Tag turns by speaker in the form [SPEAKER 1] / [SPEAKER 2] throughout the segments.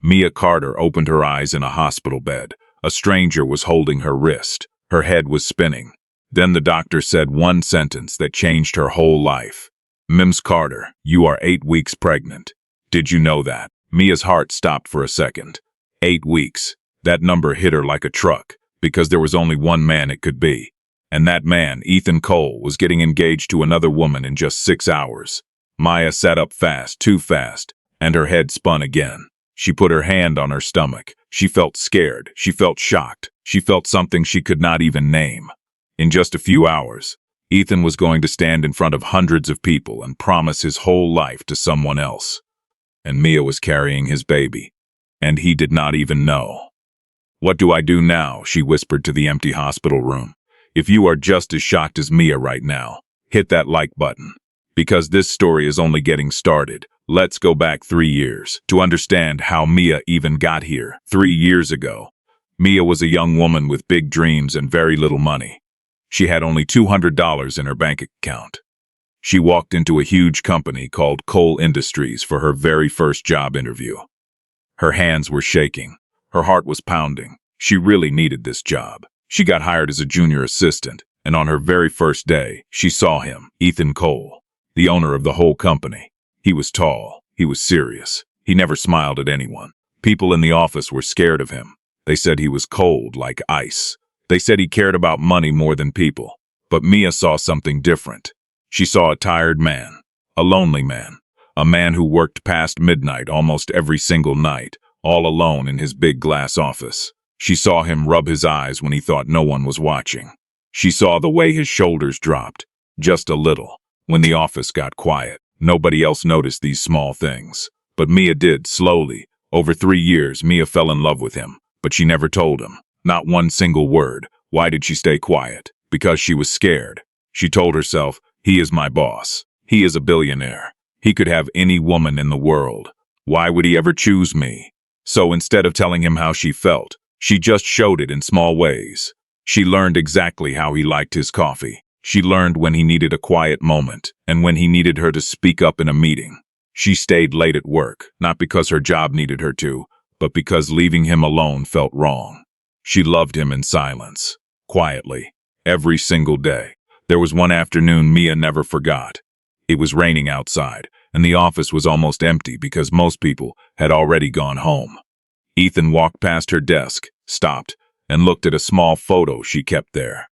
[SPEAKER 1] Mia Carter opened her eyes in a hospital bed. A stranger was holding her wrist. Her head was spinning. Then the doctor said one sentence that changed her whole life. "Ms. Carter, you are 8 weeks pregnant. Did you know that?" Mia's heart stopped for a second. 8 weeks. That number hit her like a truck, because there was only one man it could be. And that man, Ethan Cole, was getting engaged to another woman in just 6 hours. Mia sat up fast, too fast, and her head spun again. She put her hand on her stomach. She felt scared. She felt shocked. She felt something she could not even name. In just a few hours, Ethan was going to stand in front of hundreds of people and promise his whole life to someone else. And Mia was carrying his baby. And he did not even know. "What do I do now?" she whispered to the empty hospital room. If you are just as shocked as Mia right now, hit that like button. Because this story is only getting started. Let's go back 3 years to understand how Mia even got here. 3 years ago, Mia was a young woman with big dreams and very little money. She had only $200 in her bank account. She walked into a huge company called Cole Industries for her very first job interview. Her hands were shaking. Her heart was pounding. She really needed this job. She got hired as a junior assistant, and on her very first day, she saw him, Ethan Cole, the owner of the whole company. He was tall. He was serious. He never smiled at anyone. People in the office were scared of him. They said he was cold like ice. They said he cared about money more than people. But Mia saw something different. She saw a tired man, a lonely man, a man who worked past midnight almost every single night, all alone in his big glass office. She saw him rub his eyes when he thought no one was watching. She saw the way his shoulders dropped, just a little, when the office got quiet. Nobody else noticed these small things. But Mia did, slowly. Over 3 years, Mia fell in love with him, but she never told him. Not one single word. Why did she stay quiet? Because she was scared. She told herself, he is my boss. He is a billionaire. He could have any woman in the world. Why would he ever choose me? So instead of telling him how she felt, she just showed it in small ways. She learned exactly how he liked his coffee. She learned when he needed a quiet moment and when he needed her to speak up in a meeting. She stayed late at work, not because her job needed her to, but because leaving him alone felt wrong. She loved him in silence, quietly, every single day. There was one afternoon Mia never forgot. It was raining outside, and the office was almost empty because most people had already gone home. Ethan walked past her desk, stopped, and looked at a small photo she kept there.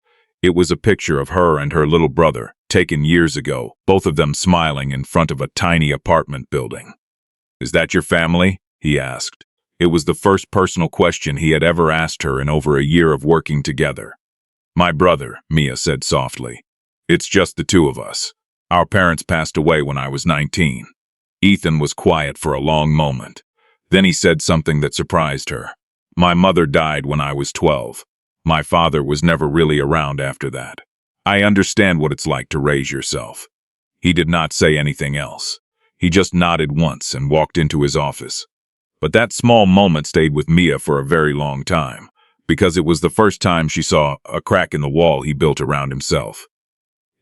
[SPEAKER 1] It was a picture of her and her little brother, taken years ago, both of them smiling in front of a tiny apartment building. "Is that your family?" he asked. It was the first personal question he had ever asked her in over a year of working together. "My brother," Mia said softly. "It's just the two of us. Our parents passed away when I was 19. Ethan was quiet for a long moment. Then he said something that surprised her. "My mother died when I was 12. My father was never really around after that. I understand what it's like to raise yourself." He did not say anything else. He just nodded once and walked into his office. But that small moment stayed with Mia for a very long time, because it was the first time she saw a crack in the wall he built around himself.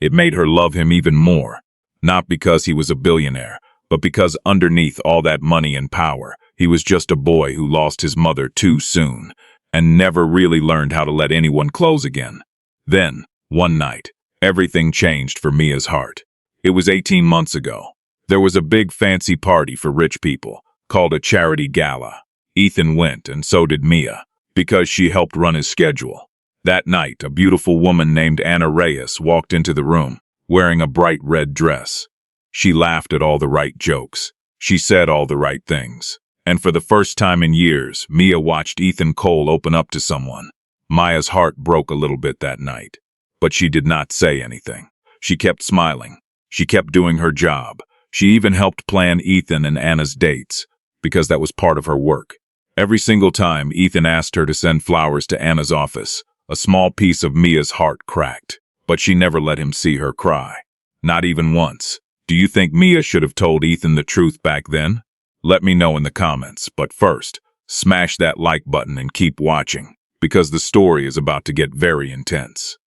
[SPEAKER 1] It made her love him even more, not because he was a billionaire, but because underneath all that money and power, he was just a boy who lost his mother too soon and never really learned how to let anyone close again. Then, one night, everything changed for Mia's heart. It was 18 months ago. There was a big fancy party for rich people, called a charity gala. Ethan went, and so did Mia, because she helped run his schedule. That night, a beautiful woman named Anna Reyes walked into the room, wearing a bright red dress. She laughed at all the right jokes. She said all the right things. And for the first time in years, Mia watched Ethan Cole open up to someone. Mia's heart broke a little bit that night. But she did not say anything. She kept smiling. She kept doing her job. She even helped plan Ethan and Anna's dates, because that was part of her work. Every single time Ethan asked her to send flowers to Anna's office, a small piece of Mia's heart cracked. But she never let him see her cry. Not even once. Do you think Mia should have told Ethan the truth back then? Let me know in the comments, but first, smash that like button and keep watching, because the story is about to get very intense.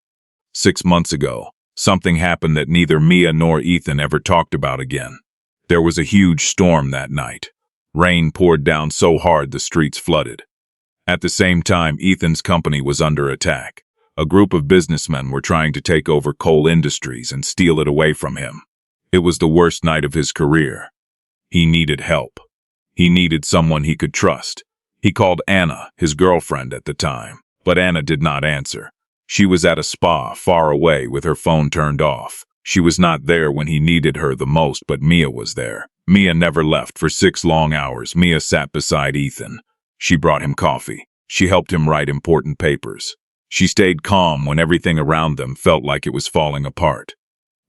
[SPEAKER 1] 6 months ago, something happened that neither Mia nor Ethan ever talked about again. There was a huge storm that night. Rain poured down so hard the streets flooded. At the same time, Ethan's company was under attack. A group of businessmen were trying to take over coal industries and steal it away from him. It was the worst night of his career. He needed help. He needed someone he could trust. He called Anna, his girlfriend at the time, but Anna did not answer. She was at a spa far away with her phone turned off. She was not there when he needed her the most, but Mia was there. Mia never left. For 6 long hours, Mia sat beside Ethan. She brought him coffee. She helped him write important papers. She stayed calm when everything around them felt like it was falling apart.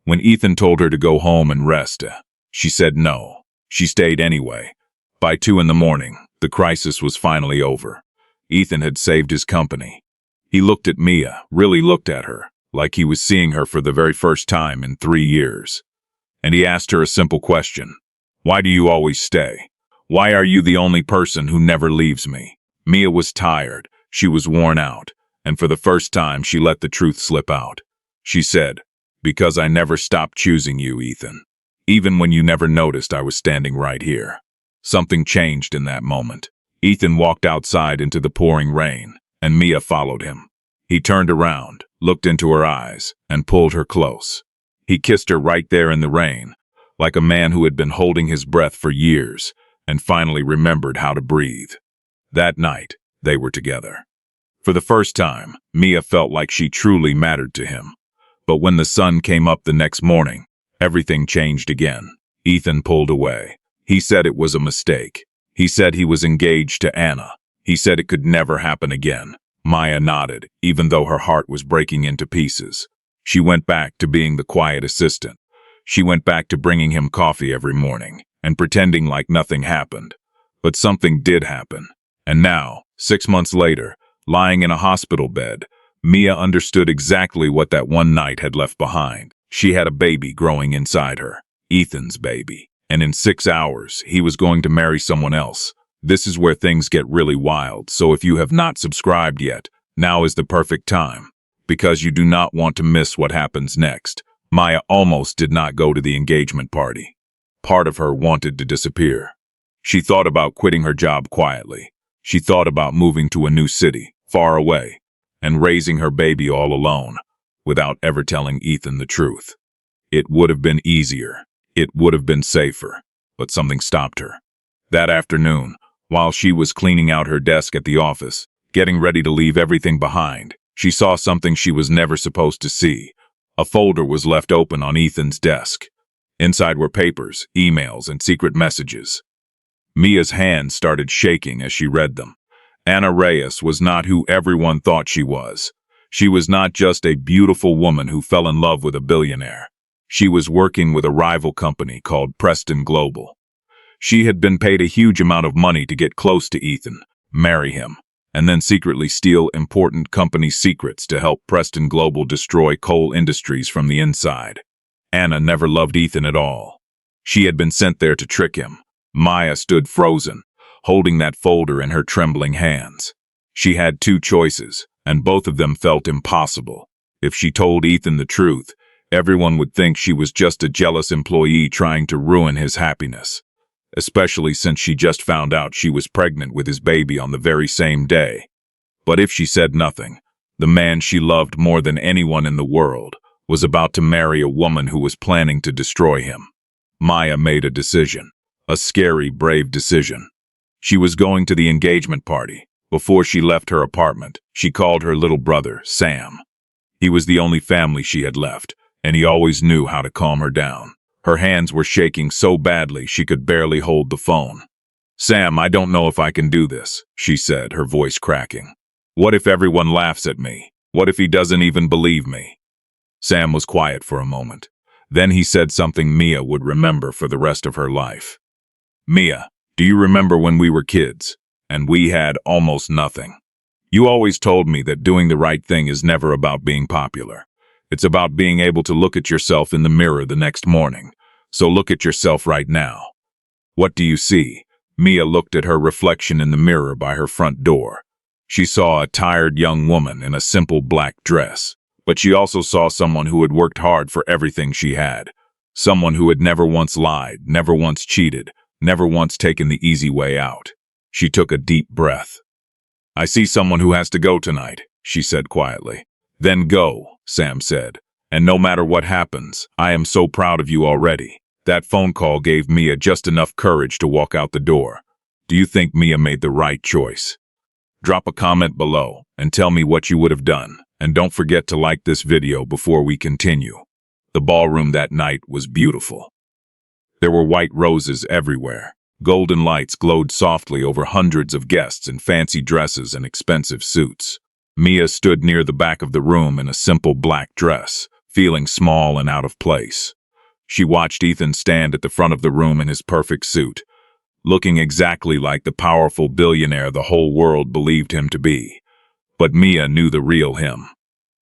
[SPEAKER 1] When Ethan told her to go home and rest, she said no. She stayed anyway. By 2 in the morning, the crisis was finally over. Ethan had saved his company. He looked at Mia, really looked at her, like he was seeing her for the very first time in 3 years. And he asked her a simple question. Why do you always stay? Why are you the only person who never leaves me? Mia was tired. She was worn out. And for the first time, she let the truth slip out. She said, "Because I never stopped choosing you, Ethan. Even when you never noticed I was standing right here." Something changed in that moment. Ethan walked outside into the pouring rain, and Mia followed him. He turned around, looked into her eyes, and pulled her close. He kissed her right there in the rain, like a man who had been holding his breath for years and finally remembered how to breathe. That night, they were together. For the first time, Mia felt like she truly mattered to him. But when the sun came up the next morning, everything changed again. Ethan pulled away. He said it was a mistake. He said he was engaged to Anna. He said it could never happen again. Maya nodded, even though her heart was breaking into pieces. She went back to being the quiet assistant. She went back to bringing him coffee every morning and pretending like nothing happened. But something did happen. And now, 6 months later, lying in a hospital bed, Mia understood exactly what that one night had left behind. She had a baby growing inside her, Ethan's baby. And in 6 hours, he was going to marry someone else. This is where things get really wild, so if you have not subscribed yet, now is the perfect time, because you do not want to miss what happens next. Maya almost did not go to the engagement party. Part of her wanted to disappear. She thought about quitting her job quietly. She thought about moving to a new city, far away, and raising her baby all alone, without ever telling Ethan the truth. It would have been easier. It would have been safer, but something stopped her. That afternoon, while she was cleaning out her desk at the office, getting ready to leave everything behind, she saw something she was never supposed to see. A folder was left open on Ethan's desk. Inside were papers, emails, and secret messages. Mia's hands started shaking as she read them. Anna Reyes was not who everyone thought she was. She was not just a beautiful woman who fell in love with a billionaire. She was working with a rival company called Preston Global. She had been paid a huge amount of money to get close to Ethan, marry him, and then secretly steal important company secrets to help Preston Global destroy coal industries from the inside. Anna never loved Ethan at all. She had been sent there to trick him. Maya stood frozen, holding that folder in her trembling hands. She had 2 choices, and both of them felt impossible. If she told Ethan the truth, everyone would think she was just a jealous employee trying to ruin his happiness, especially since she just found out she was pregnant with his baby on the very same day. But if she said nothing, the man she loved more than anyone in the world was about to marry a woman who was planning to destroy him. Maya made a decision, a scary, brave decision. She was going to the engagement party. Before she left her apartment, she called her little brother, Sam. He was the only family she had left, and he always knew how to calm her down. Her hands were shaking so badly she could barely hold the phone. "Sam, I don't know if I can do this," she said, her voice cracking. "What if everyone laughs at me? What if he doesn't even believe me?" Sam was quiet for a moment. Then he said something Mia would remember for the rest of her life. "Mia, do you remember when we were kids, and we had almost nothing? You always told me that doing the right thing is never about being popular. It's about being able to look at yourself in the mirror the next morning. So look at yourself right now. What do you see?" Mia looked at her reflection in the mirror by her front door. She saw a tired young woman in a simple black dress, but she also saw someone who had worked hard for everything she had. Someone who had never once lied, never once cheated, never once taken the easy way out. She took a deep breath. "I see someone who has to go tonight," she said quietly. "Then go," Sam said. "And no matter what happens, I am so proud of you already." That phone call gave Mia just enough courage to walk out the door. Do you think Mia made the right choice? Drop a comment below and tell me what you would have done. And don't forget to like this video before we continue. The ballroom that night was beautiful. There were white roses everywhere. Golden lights glowed softly over hundreds of guests in fancy dresses and expensive suits. Mia stood near the back of the room in a simple black dress, feeling small and out of place. She watched Ethan stand at the front of the room in his perfect suit, looking exactly like the powerful billionaire the whole world believed him to be. But Mia knew the real him.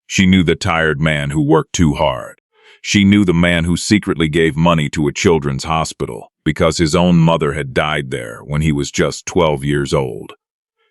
[SPEAKER 1] She knew the tired man who worked too hard. She knew the man who secretly gave money to a children's hospital because his own mother had died there when he was just 12 years old.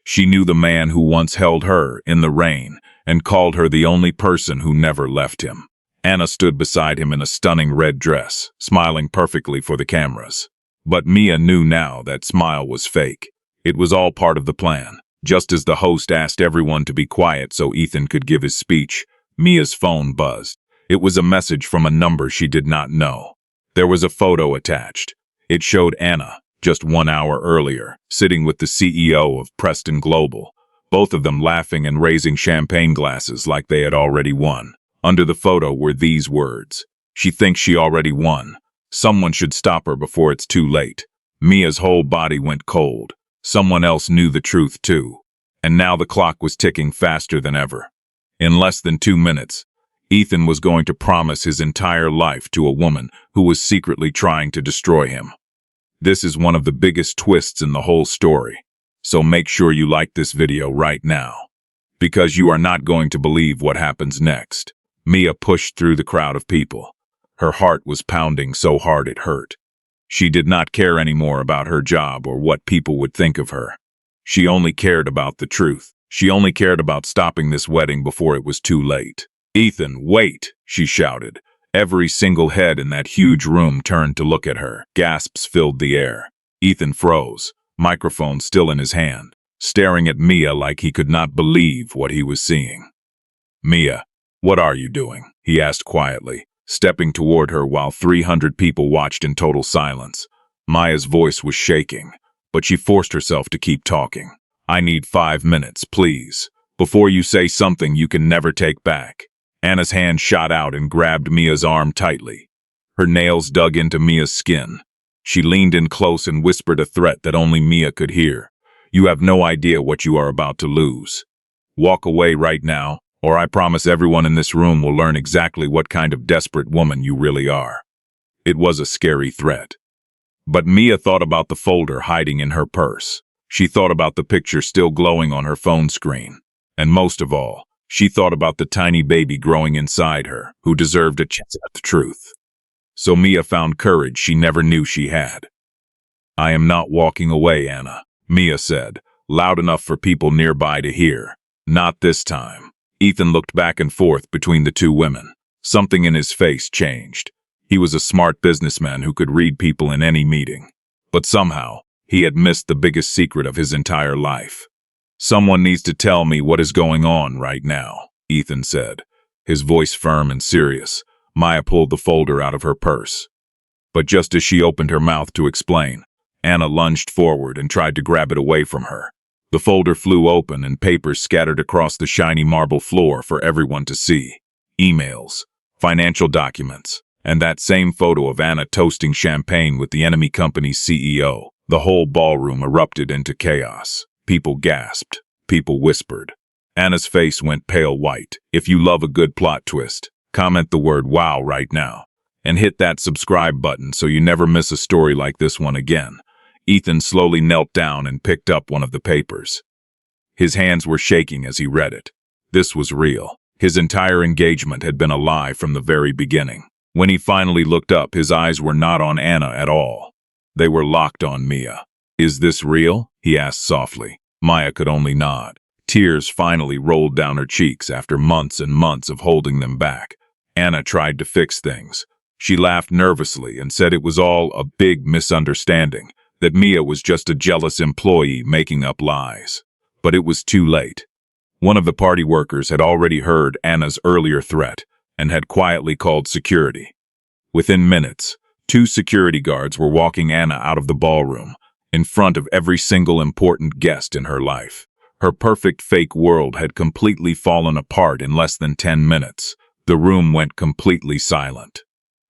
[SPEAKER 1] She knew the man who once held her in the rain and called her the only person who never left him. Anna stood beside him in a stunning red dress, smiling perfectly for the cameras. But Mia knew now that smile was fake. It was all part of the plan. Just as the host asked everyone to be quiet so Ethan could give his speech, Mia's phone buzzed. It was a message from a number she did not know. There was a photo attached. It showed Anna, just 1 hour earlier, sitting with the CEO of Preston Global, both of them laughing and raising champagne glasses like they had already won. Under the photo were these words: "She thinks she already won. Someone should stop her before it's too late." Mia's whole body went cold. Someone else knew the truth too. And now the clock was ticking faster than ever. In less than 2 minutes, Ethan was going to promise his entire life to a woman who was secretly trying to destroy him. This is one of the biggest twists in the whole story. So make sure you like this video right now, because you are not going to believe what happens next. Mia pushed through the crowd of people. Her heart was pounding so hard it hurt. She did not care anymore about her job or what people would think of her. She only cared about the truth. She only cared about stopping this wedding before it was too late. "Ethan, wait!" she shouted. Every single head in that huge room turned to look at her. Gasps filled the air. Ethan froze, microphone still in his hand, staring at Mia like he could not believe what he was seeing. "Mia, what are you doing?" he asked quietly, stepping toward her while 300 people watched in total silence. Maya's voice was shaking, but she forced herself to keep talking. "I need 5 minutes, please, before you say something you can never take back." Anna's hand shot out and grabbed Mia's arm tightly. Her nails dug into Mia's skin. She leaned in close and whispered a threat that only Mia could hear. "You have no idea what you are about to lose. Walk away right now, or I promise everyone in this room will learn exactly what kind of desperate woman you really are." It was a scary threat. But Mia thought about the folder hiding in her purse. She thought about the picture still glowing on her phone screen. And most of all, she thought about the tiny baby growing inside her, who deserved a chance at the truth. So Mia found courage she never knew she had. "I am not walking away, Anna," Mia said, loud enough for people nearby to hear. "Not this time." Ethan looked back and forth between the two women. Something in his face changed. He was a smart businessman who could read people in any meeting. But somehow, he had missed the biggest secret of his entire life. "Someone needs to tell me what is going on right now," Ethan said, his voice firm and serious. Maya pulled the folder out of her purse. But just as she opened her mouth to explain, Anna lunged forward and tried to grab it away from her. The folder flew open and papers scattered across the shiny marble floor for everyone to see. Emails, financial documents, and that same photo of Anna toasting champagne with the enemy company's CEO. The whole ballroom erupted into chaos. People gasped. People whispered. Anna's face went pale white. If you love a good plot twist, comment the word "wow" right now. And hit that subscribe button so you never miss a story like this one again. Ethan slowly knelt down and picked up one of the papers. His hands were shaking as he read it. This was real. His entire engagement had been a lie from the very beginning. When he finally looked up, his eyes were not on Anna at all. They were locked on Mia. "Is this real?" he asked softly. Maya could only nod. Tears finally rolled down her cheeks after months and months of holding them back. Anna tried to fix things. She laughed nervously and said it was all a big misunderstanding. that Mia was just a jealous employee making up lies. But it was too late. One of the party workers had already heard Anna's earlier threat and had quietly called security. Within minutes, 2 security guards were walking Anna out of the ballroom, in front of every single important guest in her life. Her perfect fake world had completely fallen apart in less than 10 minutes. The room went completely silent.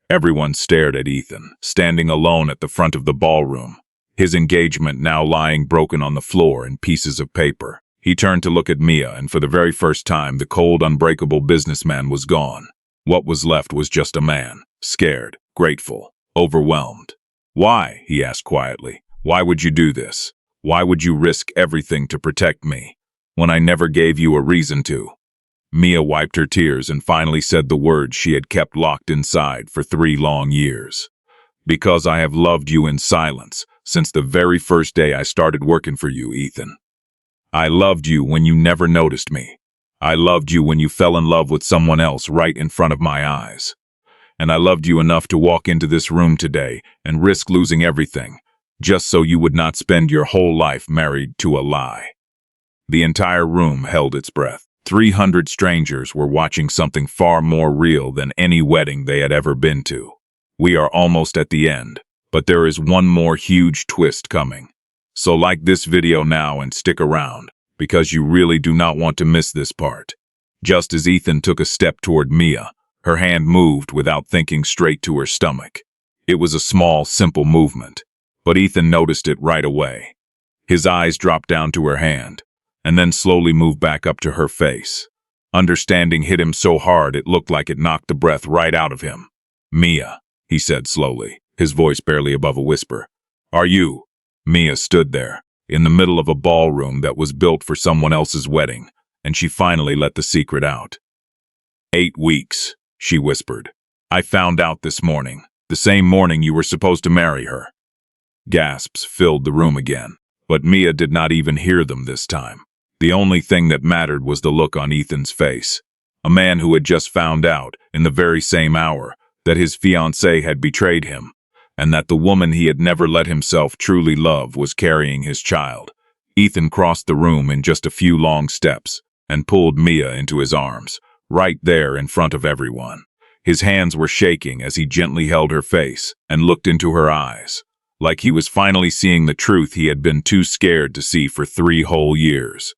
[SPEAKER 1] Everyone stared at Ethan, standing alone at the front of the ballroom, his engagement now lying broken on the floor in pieces of paper. He turned to look at Mia, and for the very first time, the cold, unbreakable businessman was gone. What was left was just a man, scared, grateful, overwhelmed. "Why?" he asked quietly. "Why would you do this? Why would you risk everything to protect me, when I never gave you a reason to?" Mia wiped her tears and finally said the words she had kept locked inside for 3 long years. "Because I have loved you in silence since the very first day I started working for you, Ethan. I loved you when you never noticed me. I loved you when you fell in love with someone else right in front of my eyes. And I loved you enough to walk into this room today and risk losing everything, just so you would not spend your whole life married to a lie." The entire room held its breath. 300 strangers were watching something far more real than any wedding they had ever been to. We are almost at the end, but there is one more huge twist coming. So like this video now and stick around, because you really do not want to miss this part. Just as Ethan took a step toward Mia, her hand moved without thinking straight to her stomach. It was a small, simple movement, but Ethan noticed it right away. His eyes dropped down to her hand, and then slowly moved back up to her face. Understanding hit him so hard it looked like it knocked the breath right out of him. "Mia," he said slowly, his voice barely above a whisper. "Are you?" Mia stood there, in the middle of a ballroom that was built for someone else's wedding, and she finally let the secret out. 8 weeks, she whispered. "I found out this morning, the same morning you were supposed to marry her." Gasps filled the room again, but Mia did not even hear them this time. The only thing that mattered was the look on Ethan's face. A man who had just found out, in the very same hour, that his fiancée had betrayed him, and that the woman he had never let himself truly love was carrying his child. Ethan crossed the room in just a few long steps and pulled Mia into his arms, right there in front of everyone. His hands were shaking as he gently held her face and looked into her eyes, like he was finally seeing the truth he had been too scared to see for 3 whole years.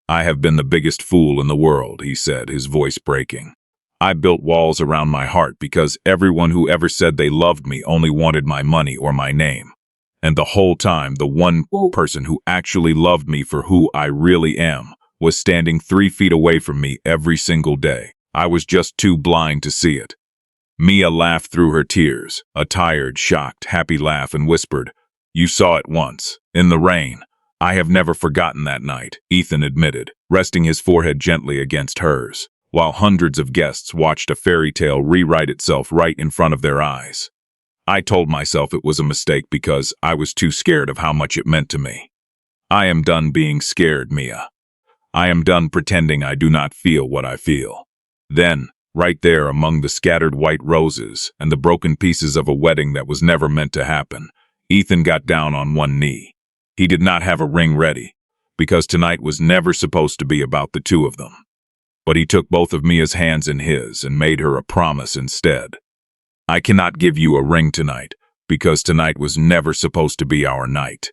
[SPEAKER 1] "I have been the biggest fool in the world," he said, his voice breaking. "I built walls around my heart because everyone who ever said they loved me only wanted my money or my name. And the whole time, the one person who actually loved me for who I really am was standing 3 feet away from me every single day. I was just too blind to see it." Mia laughed through her tears, a tired, shocked, happy laugh, and whispered, "You saw it once, in the rain. I have never forgotten that night," Ethan admitted, resting his forehead gently against hers, while hundreds of guests watched a fairy tale rewrite itself right in front of their eyes. "I told myself it was a mistake because I was too scared of how much it meant to me. I am done being scared, Mia. I am done pretending I do not feel what I feel." Then, right there among the scattered white roses and the broken pieces of a wedding that was never meant to happen, Ethan got down on one knee. He did not have a ring ready, because tonight was never supposed to be about the 2 of them. But he took both of Mia's hands in his and made her a promise instead. "I cannot give you a ring tonight, because tonight was never supposed to be our night,"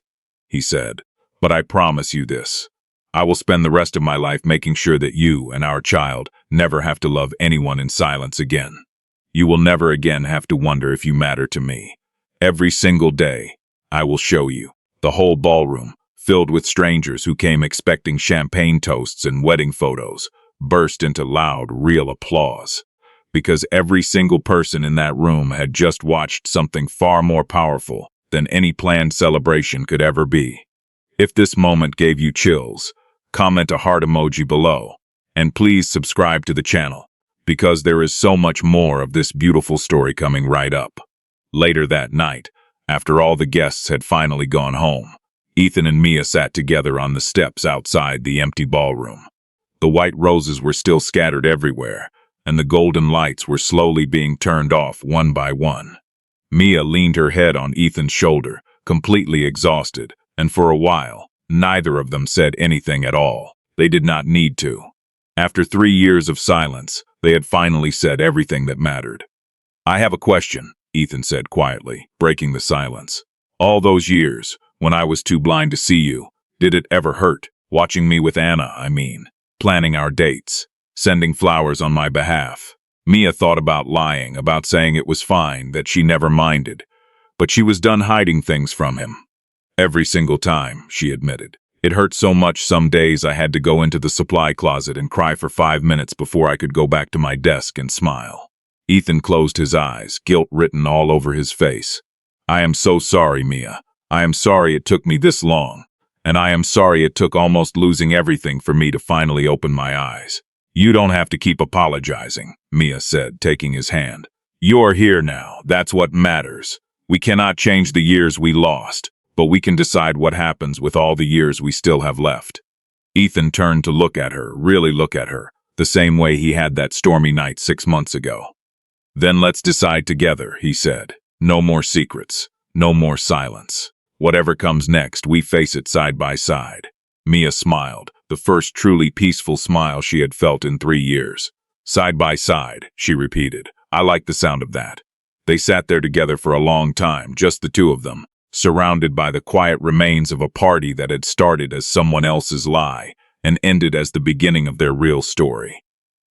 [SPEAKER 1] he said. "But I promise you this. I will spend the rest of my life making sure that you and our child never have to love anyone in silence again. You will never again have to wonder if you matter to me. Every single day, I will show you." The whole ballroom, filled with strangers who came expecting champagne toasts and wedding photos, burst into loud, real applause. Because every single person in that room had just watched something far more powerful than any planned celebration could ever be. If this moment gave you chills, comment a heart emoji below, and please subscribe to the channel, because there is so much more of this beautiful story coming right up. Later that night, after all the guests had finally gone home, Ethan and Mia sat together on the steps outside the empty ballroom. The white roses were still scattered everywhere, and the golden lights were slowly being turned off one by one. Mia leaned her head on Ethan's shoulder, completely exhausted, and for a while, neither of them said anything at all. They did not need to. After 3 years of silence, they had finally said everything that mattered. "I have a question," Ethan said quietly, breaking the silence. "All those years, when I was too blind to see you, did it ever hurt, watching me with Anna, planning our dates, sending flowers on my behalf?" Mia thought about lying, about saying it was fine, that she never minded. But she was done hiding things from him. "Every single time," she admitted. "It hurt so much some days I had to go into the supply closet and cry for 5 minutes before I could go back to my desk and smile." Ethan closed his eyes, guilt written all over his face. "I am so sorry, Mia. I am sorry it took me this long. And I am sorry it took almost losing everything for me to finally open my eyes." "You don't have to keep apologizing," Mia said, taking his hand. "You're here now. That's what matters. We cannot change the years we lost, but we can decide what happens with all the years we still have left." Ethan turned to look at her, really look at her, the same way he had that stormy night 6 months ago. "Then let's decide together," he said. "No more secrets. No more silence. Whatever comes next, we face it side by side." Mia smiled, the first truly peaceful smile she had felt in 3 years. "Side by side," she repeated. "I like the sound of that." They sat there together for a long time, just the two of them, surrounded by the quiet remains of a party that had started as someone else's lie and ended as the beginning of their real story.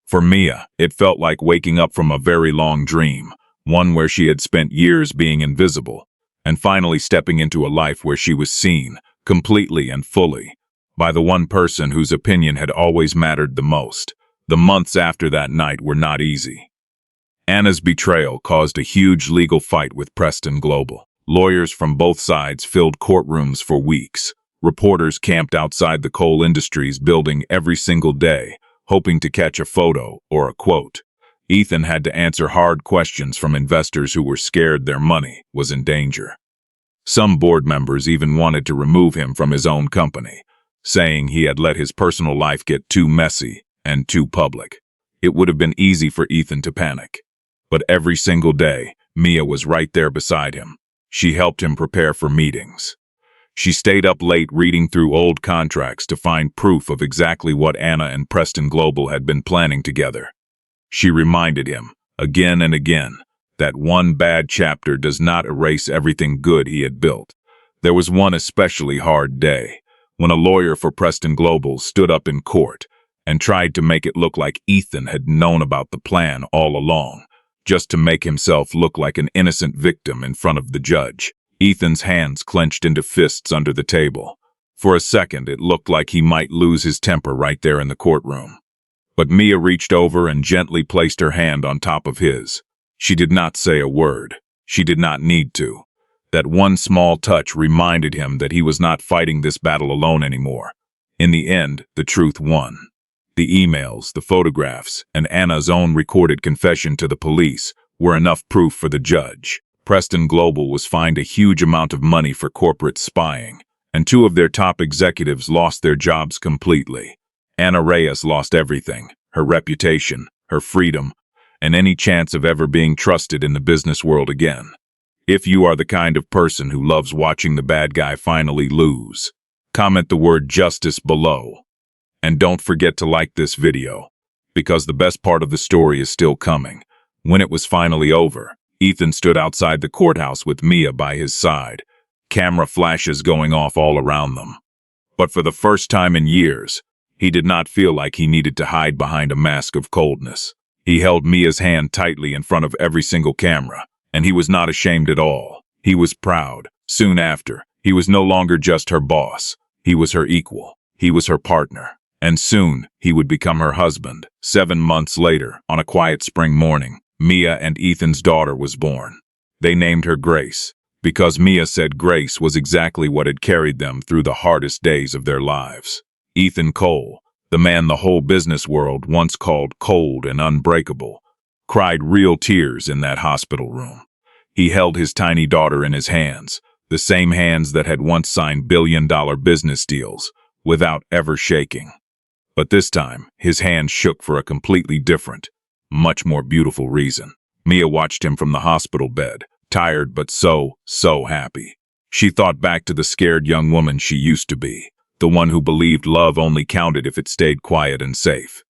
[SPEAKER 1] For Mia, it felt like waking up from a very long dream, one where she had spent years being invisible, and finally stepping into a life where she was seen, completely and fully, by the one person whose opinion had always mattered the most. The months after that night were not easy. Anna's betrayal caused a huge legal fight with Preston Global. Lawyers from both sides filled courtrooms for weeks. Reporters camped outside the Coal Industries building every single day, hoping to catch a photo or a quote. Ethan had to answer hard questions from investors who were scared their money was in danger. Some board members even wanted to remove him from his own company, saying he had let his personal life get too messy and too public. It would have been easy for Ethan to panic. But every single day, Mia was right there beside him. She helped him prepare for meetings. She stayed up late reading through old contracts to find proof of exactly what Anna and Preston Global had been planning together. She reminded him, again and again, that one bad chapter does not erase everything good he had built. There was one especially hard day, when a lawyer for Preston Global stood up in court and tried to make it look like Ethan had known about the plan all along, just to make himself look like an innocent victim in front of the judge. Ethan's hands clenched into fists under the table. For a second, it looked like he might lose his temper right there in the courtroom. But Mia reached over and gently placed her hand on top of his. She did not say a word. She did not need to. That one small touch reminded him that he was not fighting this battle alone anymore. In the end, the truth won. The emails, the photographs, and Anna's own recorded confession to the police were enough proof for the judge. Preston Global was fined a huge amount of money for corporate spying, and 2 of their top executives lost their jobs completely. Anna Reyes lost everything, her reputation, her freedom, and any chance of ever being trusted in the business world again. If you are the kind of person who loves watching the bad guy finally lose, comment the word justice below. And don't forget to like this video, because the best part of the story is still coming. When it was finally over, Ethan stood outside the courthouse with Mia by his side, camera flashes going off all around them. But for the first time in years, he did not feel like he needed to hide behind a mask of coldness. He held Mia's hand tightly in front of every single camera, and he was not ashamed at all. He was proud. Soon after, he was no longer just her boss. He was her equal. He was her partner. And soon, he would become her husband. 7 months later, on a quiet spring morning, Mia and Ethan's daughter was born. They named her Grace, because Mia said Grace was exactly what had carried them through the hardest days of their lives. Ethan Cole, the man the whole business world once called cold and unbreakable, cried real tears in that hospital room. He held his tiny daughter in his hands, the same hands that had once signed billion-dollar business deals, without ever shaking. But this time, his hand shook for a completely different, much more beautiful reason. Mia watched him from the hospital bed, tired but so happy. She thought back to the scared young woman she used to be, the one who believed love only counted if it stayed quiet and safe.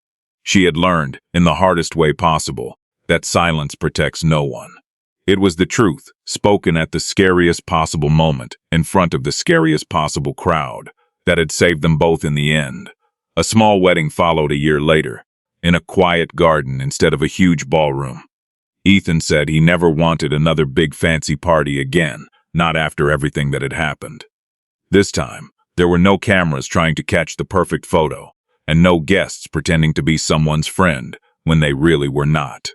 [SPEAKER 1] She had learned, in the hardest way possible, that silence protects no one. It was the truth, spoken at the scariest possible moment, in front of the scariest possible crowd, that had saved them both in the end. A small wedding followed a year later, in a quiet garden instead of a huge ballroom. Ethan said he never wanted another big fancy party again, not after everything that had happened. This time, there were no cameras trying to catch the perfect photo, and no guests pretending to be someone's friend when they really were not.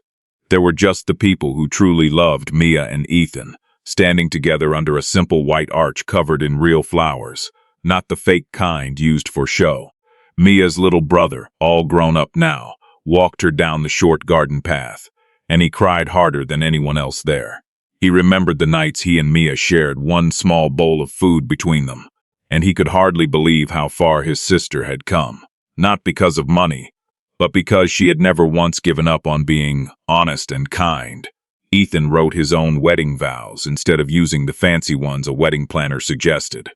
[SPEAKER 1] There were just the people who truly loved Mia and Ethan, standing together under a simple white arch covered in real flowers, not the fake kind used for show. Mia's little brother, all grown up now, walked her down the short garden path, and he cried harder than anyone else there. He remembered the nights he and Mia shared one small bowl of food between them, and he could hardly believe how far his sister had come, not because of money, but because she had never once given up on being honest and kind. Ethan wrote his own wedding vows instead of using the fancy ones a wedding planner suggested.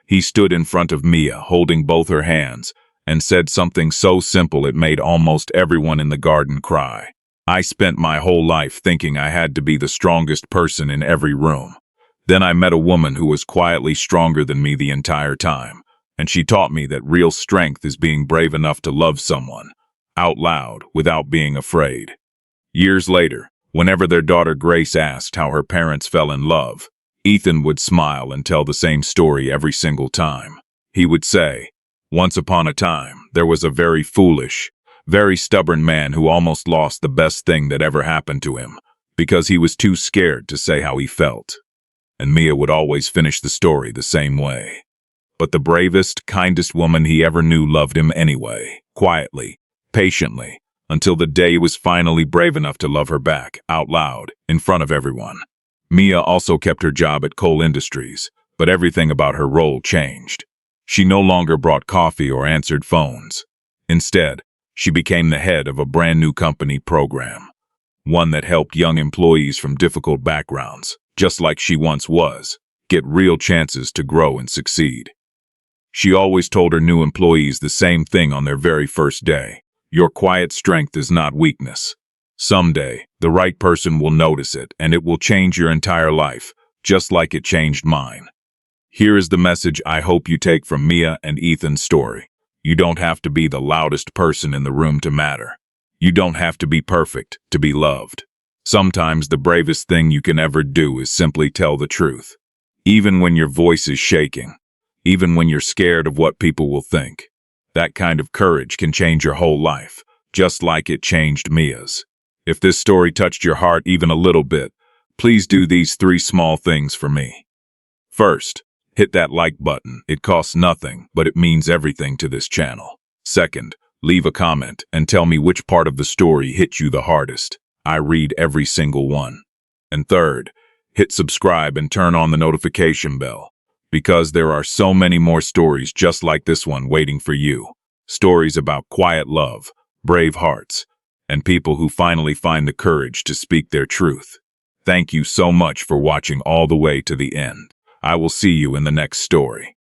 [SPEAKER 1] He stood in front of Mia, holding both her hands, and said something so simple it made almost everyone in the garden cry. "I spent my whole life thinking I had to be the strongest person in every room. Then I met a woman who was quietly stronger than me the entire time, and she taught me that real strength is being brave enough to love someone, out loud, without being afraid." Years later, whenever their daughter Grace asked how her parents fell in love, Ethan would smile and tell the same story every single time. He would say, "Once upon a time, there was a very foolish, very stubborn man who almost lost the best thing that ever happened to him, because he was too scared to say how he felt." And Mia would always finish the story the same way. But the bravest, kindest woman he ever knew loved him anyway, quietly, patiently, until the day he was finally brave enough to love her back, out loud, in front of everyone. Mia also kept her job at Coal Industries, but everything about her role changed. She no longer brought coffee or answered phones. Instead, she became the head of a brand new company program, one that helped young employees from difficult backgrounds, just like she once was, get real chances to grow and succeed. She always told her new employees the same thing on their very first day: "Your quiet strength is not weakness. Someday, the right person will notice it, and it will change your entire life, just like it changed mine." Here is the message I hope you take from Mia and Ethan's story. You don't have to be the loudest person in the room to matter. You don't have to be perfect to be loved. Sometimes the bravest thing you can ever do is simply tell the truth. Even when your voice is shaking, even when you're scared of what people will think. That kind of courage can change your whole life, just like it changed Mia's. If this story touched your heart even a little bit, please do these 3 small things for me. First, hit that like button. It costs nothing, but it means everything to this channel. Second, leave a comment and tell me which part of the story hit you the hardest. I read every single one. And third, hit subscribe and turn on the notification bell, because there are so many more stories just like this one waiting for you. Stories about quiet love, brave hearts, and people who finally find the courage to speak their truth. Thank you so much for watching all the way to the end. I will see you in the next story.